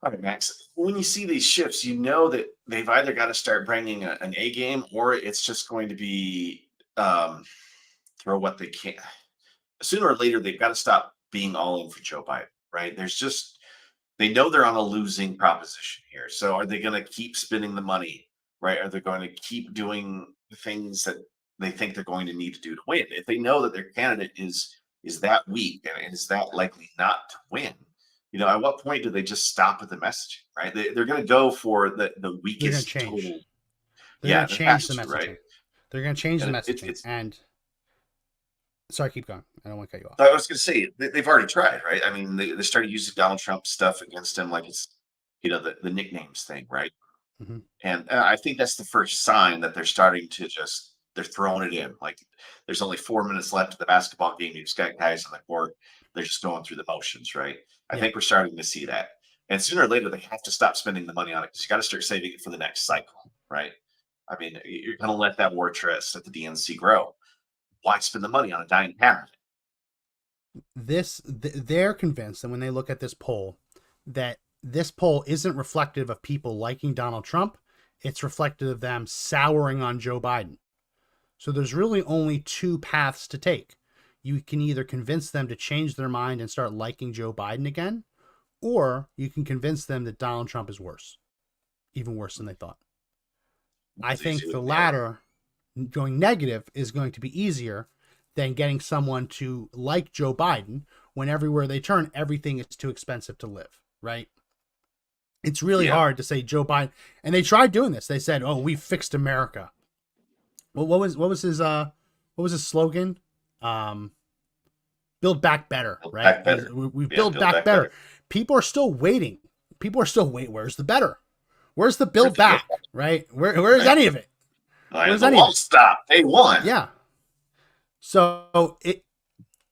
All right, Max. When you see these shifts, you know that they've either got to start bringing an A game, or it's just going to be throw what they can. Sooner or later, they've got to stop being all in for Joe Biden, right? They know they're on a losing proposition here. So are they going to keep spending the money, right? Are they going to keep doing the things that they think they're going to need to do to win? If they know that their candidate is that weak and is that likely not to win, you know, at what point do they just stop with the messaging, right? They're going to go for the weakest tool. They're going to change the messaging. Right? They're going to change the messaging. And sorry, keep going. I don't want to cut you off. I was going to say, they've already tried, right? I mean, they started using Donald Trump stuff against him, like it's, you know, the nicknames thing, right? Mm-hmm. And I think that's the first sign that they're starting to they're throwing it in. Like there's only 4 minutes left of the basketball game. You've got guys on the court. They're just going through the motions, right? I think we're starting to see that. And sooner or later, they have to stop spending the money on it because you got to start saving it for the next cycle, right? I mean, you're going to let that war chest at the DNC grow. Why spend the money on a dying candidate? They're convinced, and when they look at this poll, that this poll isn't reflective of people liking Donald Trump. It's reflective of them souring on Joe Biden. So there's really only two paths to take. You can either convince them to change their mind and start liking Joe Biden again, or you can convince them that Donald Trump is worse, even worse than they thought. I think the latter, going negative, is going to be easier than getting someone to like Joe Biden when everywhere they turn, everything is too expensive to live, right? It's really hard to say Joe Biden, and they tried doing this. They said, "Oh, we fixed America." Well, what was his slogan? Build back better, right? We build back better. people are still waiting. People are still waiting. Where's the better? Where's the Build Where's the Build Back? Right? Where's Right. any of it? The won't stop. They won. Yeah. So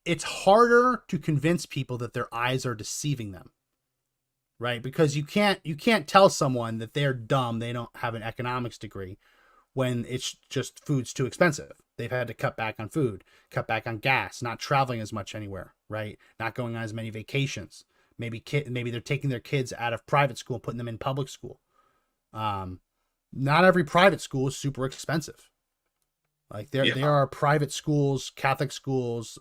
it's harder to convince people that their eyes are deceiving them, right? Because you can't tell someone that they're dumb, they don't have an economics degree, when it's just food's too expensive. They've had to cut back on food, cut back on gas, not traveling as much anywhere, right? Not going on as many vacations. Maybe they're taking their kids out of private school and putting them in public school. Not every private school is super expensive. Like there are private schools, Catholic schools,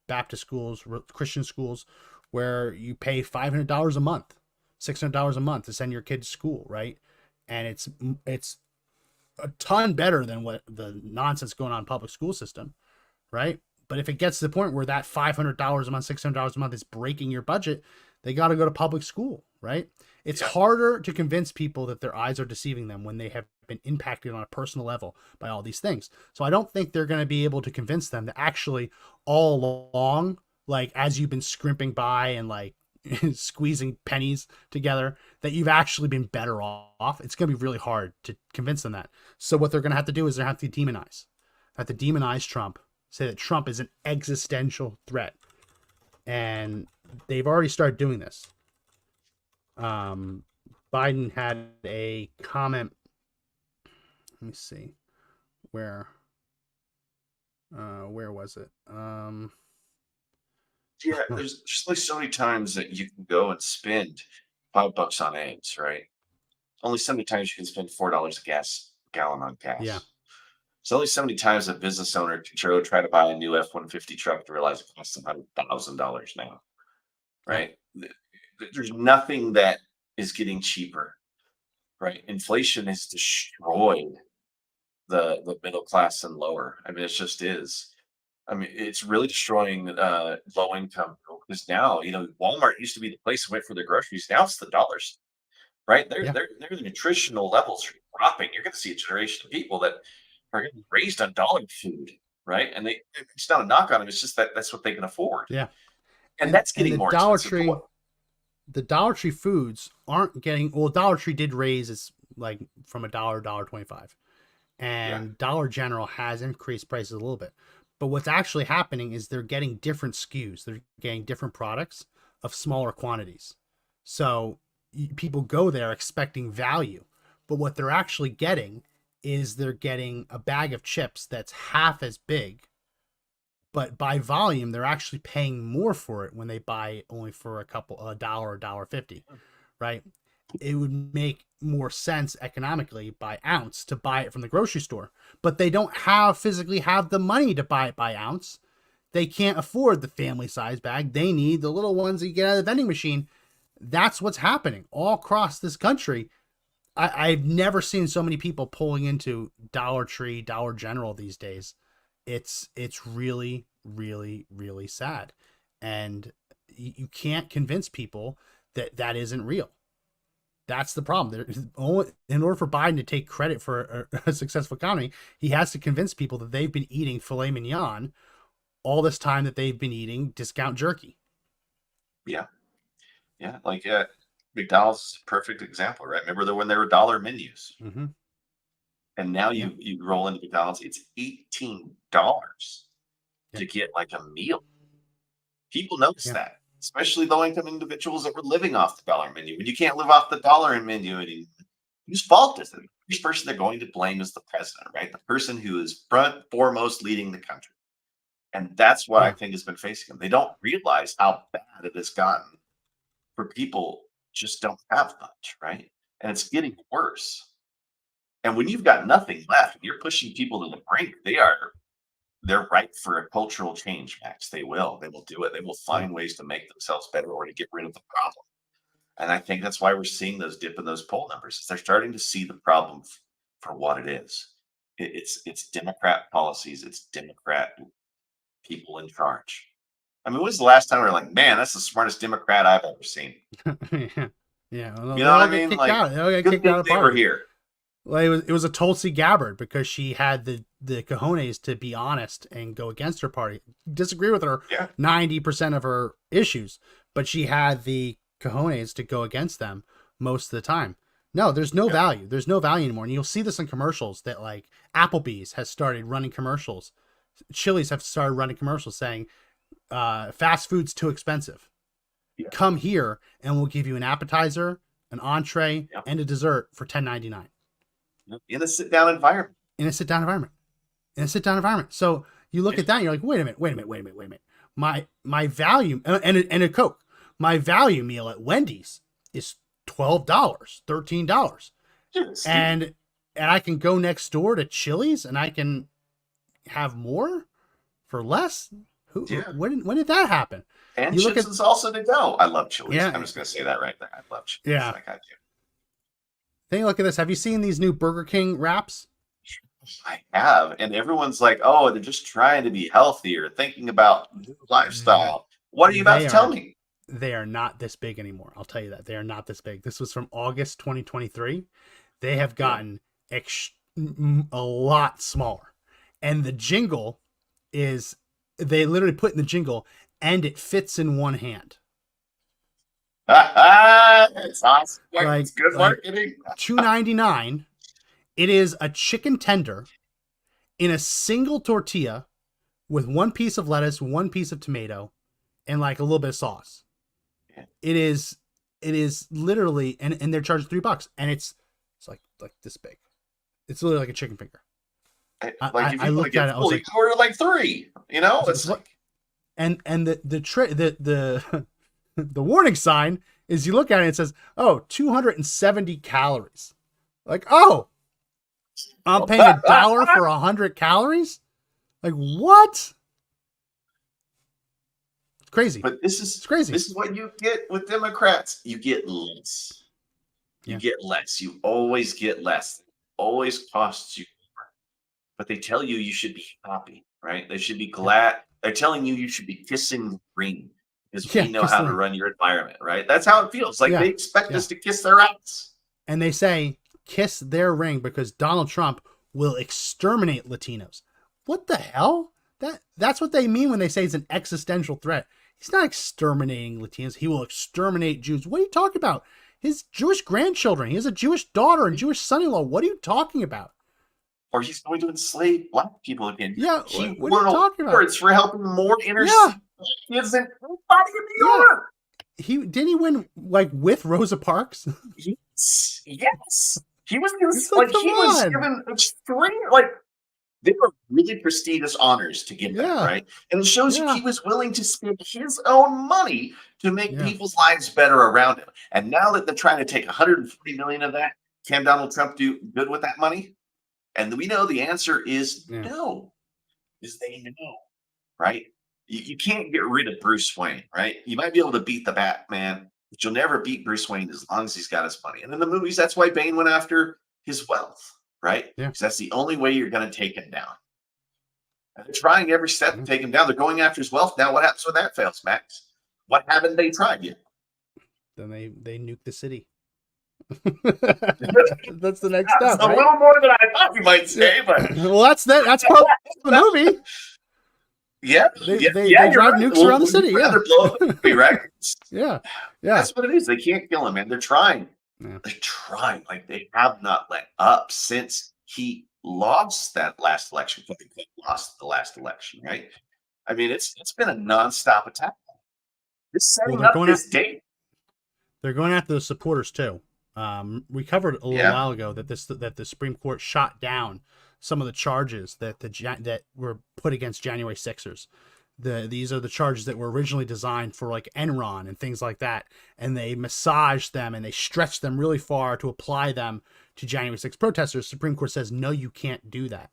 Baptist schools, Christian schools, where you pay $500 a month, $600 a month to send your kid to school, right? And it's a ton better than what the nonsense going on in public school system, right? But if it gets to the point where that $500 a month, $600 a month is breaking your budget, they got to go to public school, right? It's harder to convince people that their eyes are deceiving them when they have been impacted on a personal level by all these things. So I don't think they're going to be able to convince them that actually all along, like as you've been scrimping by and like squeezing pennies together, that you've actually been better off. It's going to be really hard to convince them that. So what they're going to have to do is they have to demonize Trump, say that Trump is an existential threat. And they've already started doing this. Biden had a comment. Let me see. Where was it? Yeah, there's just like so many times that you can go and spend $5 on eggs, right? Only so many times you can spend $4 a gallon on gas. Yeah. It's only so many times a business owner can try to buy a new F-150 truck to realize it costs $100,000 now, right? There's nothing that is getting cheaper, right? Inflation has destroyed the middle class and lower. I mean, it just is. I mean, it's really destroying low income because now, Walmart used to be the place to wait for their groceries. Now it's the dollars, right? Their nutritional levels are dropping. You're going to see a generation of people that are getting raised on dollar food, right? And it's not a knock on them. It's just that's what they can afford. Yeah. And that's getting more Dollar expensive. Tree, the Dollar Tree foods aren't getting, well, Dollar Tree did raise its like from $1 to $1.25. And Dollar General has increased prices a little bit. But what's actually happening is they're getting different SKUs. They're getting different products of smaller quantities. So people go there expecting value. But what they're actually getting is they're getting a bag of chips that's half as big. But by volume, they're actually paying more for it when they buy only for a dollar, $1.50, right? It would make more sense economically by ounce to buy it from the grocery store, but they don't physically have the money to buy it by ounce. They can't afford the family size bag. They need the little ones that you get out of the vending machine. That's what's happening all across this country. I've never seen so many people pulling into Dollar Tree, Dollar General these days. It's really, really, really sad. And you can't convince people that isn't real. That's the problem. In order for Biden to take credit for a successful economy, he has to convince people that they've been eating filet mignon all this time that they've been eating discount jerky. Yeah. Yeah. Like, McDonald's is a perfect example, right? Remember when there were dollar menus? Mm-hmm. And now you roll into McDonald's, it's $18 to get like a meal. People notice that. Especially low-income individuals that were living off the dollar menu. When you can't live off the dollar menu anymore, whose fault is it? The first person they're going to blame is the president, right? The person who is foremost leading the country. And that's what I think has been facing them. They don't realize how bad it has gotten for people just don't have much, right? And it's getting worse. And when you've got nothing left, and you're pushing people to the brink, they're ripe for a cultural change, Max. They will do it. They will find ways to make themselves better or to get rid of the problem. And I think that's why we're seeing those dip in those poll numbers. They're starting to see the problem for what it is. It's Democrat policies. It's Democrat people in charge. I mean, when was the last time we were like, man, that's the smartest Democrat I've ever seen? Yeah. Well, you know what I mean? Like, good thing they were here. Well, it was a Tulsi Gabbard because she had the cojones to be honest and go against her party, disagree with her 90% of her issues, but she had the cojones to go against them most of the time. No, there's no value. There's no value anymore. And you'll see this in commercials that like Applebee's has started running commercials. Chili's have started running commercials saying, fast food's too expensive. Yeah. Come here and we'll give you an appetizer, an entree, and a dessert for $10.99. In a sit-down environment. In a sit-down environment. So you look at that and you're like, wait a minute. My value, and a Coke. My value meal at Wendy's is $12, $13. And I can go next door to Chili's and I can have more for less? When did that happen? And you chips and salsa to go. I love Chili's. Yeah. I'm just going to say that right there. I love Chili's. Yeah. I got you. Think, look at this. Have you seen these new Burger King wraps? I have. And everyone's like, oh, they're just trying to be healthier, thinking about lifestyle. What are you about to tell me? They are not this big anymore. I'll tell you that. They are not this big. This was from August 2023. They have gotten a lot smaller. And the jingle is, they literally put in the jingle, and it fits in one hand. It's awesome. It's good marketing. $2.99. It is a chicken tender in a single tortilla with one piece of lettuce, one piece of tomato, and like a little bit of sauce. Yeah. It is literally, and they're charging $3, and it's like this big. It's literally like a chicken finger. I looked at it. I was like, order like 3. You know, it's like, and the warning sign is, you look at it and it says, 270 calories. Like, I'm paying $1 for 100 calories. Like, what? It's crazy. But it's crazy. This is what you get with Democrats. You get less. You get less. You always get less. It always costs you more. But they tell you should be happy, right? They should be glad. They're telling you should be kissing the ring because we know how to run your environment, right? That's how it feels. Like they expect us to kiss their ass. And they say, kiss their ring because Donald Trump will exterminate Latinos. What the hell? That's what they mean when they say it's an existential threat. He's not exterminating Latinos. He will exterminate Jews. What are you talking about? His Jewish grandchildren. He has a Jewish daughter and Jewish son-in-law. What are you talking about? Or he's going to enslave Black people again. Yeah, what are you talking about? It's for helping more inner city kids than anybody in New York. Didn't he win like with Rosa Parks? Yes. He was given extreme, like, they were really prestigious honors to give that, right? And it shows you he was willing to spend his own money to make people's lives better around him. And now that they're trying to take $140 million of that, can Donald Trump do good with that money? And we know the answer is no. Is they know, right? You can't get rid of Bruce Wayne, right? You might be able to beat the Batman, but you'll never beat Bruce Wayne as long as he's got his money. And in the movies, that's why Bane went after his wealth, right? Because that's the only way you're going to take him down. And they're trying every step to take him down. They're going after his wealth. Now, what happens when that fails, Max? What haven't they tried yet? Then they nuke the city. That's the next step. A little more than I thought you might say, but well, that's part of the movie. They drive nukes around the city. They're blow up the movie, right? Yeah. That's what it is. They can't kill him, man. They're trying. They're trying. Like, they have not let up since he lost that last election. Lost the last election, right? I mean, it's been a nonstop attack. It's setting up this date. They're going after the supporters too. We covered a little while ago that the Supreme Court shot down some of the charges that were put against January 6ers. These are the charges that were originally designed for like Enron and things like that, and they massaged them and they stretched them really far to apply them to January 6 protesters. Supreme Court says no, you can't do that.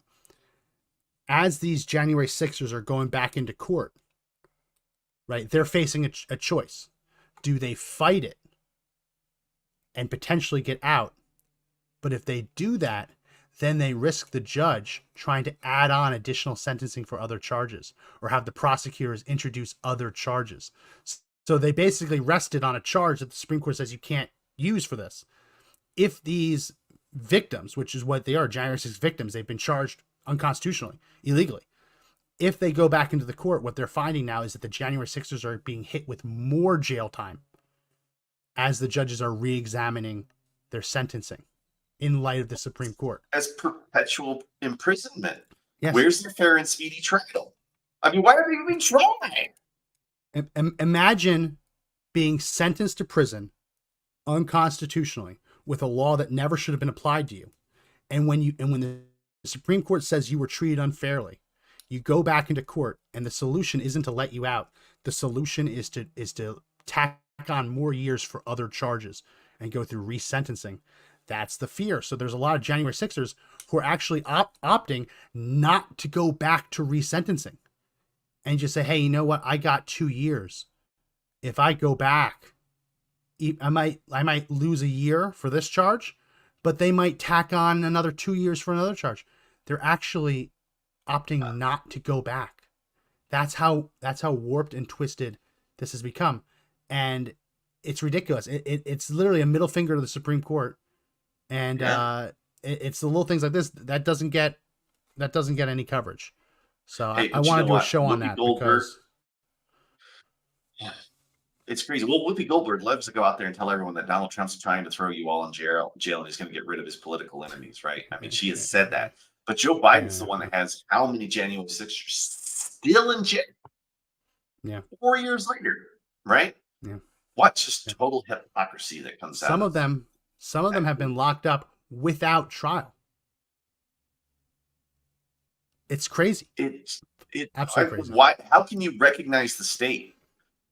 As these January 6ers are going back into court, right, they're facing a choice. Do they fight it and potentially get out? But if they do that, then they risk the judge trying to add on additional sentencing for other charges or have the prosecutors introduce other charges. So they basically rested on a charge that the Supreme Court says you can't use for this. If these victims, which is what they are, January 6 victims, they've been charged unconstitutionally, illegally. if they go back into the court, what they're finding now is that the January 6ers are being hit with more jail time as the judges are re-examining their sentencing in light of the Supreme Court. As perpetual imprisonment. Yes. Where's the fair and speedy trial? I mean, why are they even trying? Imagine being sentenced to prison unconstitutionally with a law that never should have been applied to you. And when the Supreme Court says you were treated unfairly, you go back into court, and the solution isn't to let you out. The solution is to tack on more years for other charges and go through resentencing. That's the fear. So there's a lot of January 6ers who are actually opting not to go back to resentencing and just say, hey, you know what? I got 2 years. If I go back, I might lose a year for this charge, but they might tack on another 2 years for another charge. They're actually opting not to go back. That's how warped and twisted this has become. And it's ridiculous. It's literally a middle finger to the Supreme Court. And it's the little things like this that doesn't get any coverage. So Hey, I want to do a show on Whoopi that Goldberg, because it's crazy. Well, Whoopi Goldberg loves to go out there and tell everyone that Donald Trump's trying to throw you all in jail and he's going to get rid of his political enemies, right? I mean, she has said that. But Joe Biden's the one that has how many January 6ers still in jail? Yeah. 4 years later, right? Yeah. What's just total hypocrisy that comes out? Some of them have been locked up without trial. It's crazy. It's absolutely crazy. Why? How can you recognize the state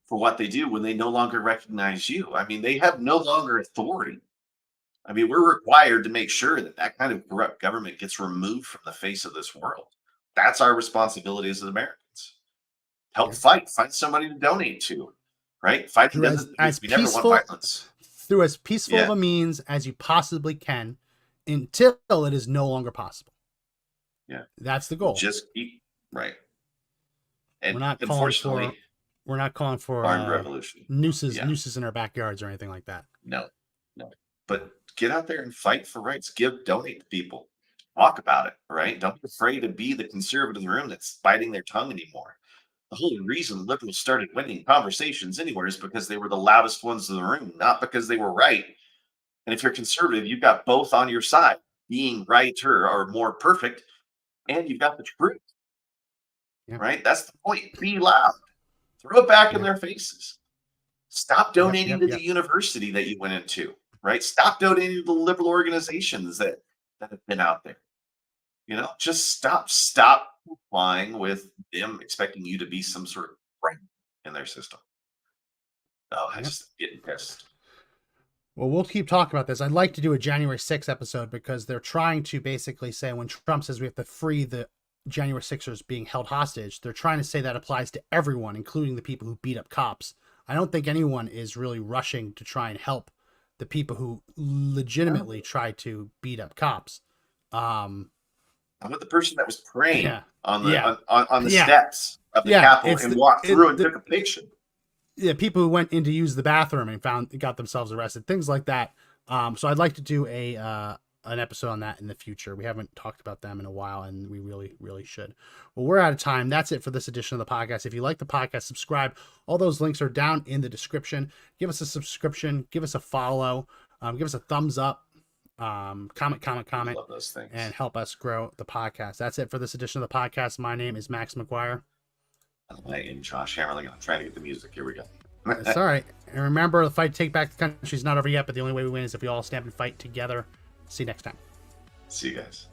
for what they do when they no longer recognize you? I mean, they have no longer authority. I mean, we're required to make sure that kind of corrupt government gets removed from the face of this world. That's our responsibility as Americans. Help fight. Find somebody to donate to, right? Fighting doesn't. We never want violence. Through as peaceful of a means as you possibly can, until it is no longer possible. Yeah, that's the goal. Just keep right. And we're not calling for armed revolution, nooses in our backyards or anything like that. No. But get out there and fight for rights. Donate to people. Talk about it, right? Don't be afraid to be the conservative in the room that's biting their tongue anymore. The whole reason liberals started winning conversations anywhere is because they were the loudest ones in the room, not because they were right. And if you're conservative, you've got both on your side, being right or more perfect, and you've got the truth, right? That's the point. Be loud. Throw it back in their faces. Stop donating to the university that you went into. Right? Stop donating to the liberal organizations that have been out there. You know, just stop complying with them expecting you to be some sort of friend in their system. Oh, I just getting pissed. Well, we'll keep talking about this. I'd like to do a January 6th episode because they're trying to basically say when Trump says we have to free the January 6ers being held hostage, they're trying to say that applies to everyone, including the people who beat up cops. I don't think anyone is really rushing to try and help the people who legitimately try to beat up cops. I'm with the person that was praying on the steps of the Capitol and walked through and took a picture. Yeah, people who went in to use the bathroom and got themselves arrested, things like that. So I'd like to do an episode on that in the future. We haven't talked about them in a while, and we really, really should. Well, we're out of time. That's it for this edition of the podcast. If you like the podcast, subscribe. All those links are down in the description. Give us a subscription. Give us a follow. Give us a thumbs up. Comment, Love those things. and help us grow the podcast. That's it for this edition of the podcast. My name is Max McGuire. I am Josh Hammerling. I'm trying to get the music. Here we go. That's all right. And remember, the fight to take back the country is not over yet, but the only way we win is if we all stand and fight together. See you next time. See you guys.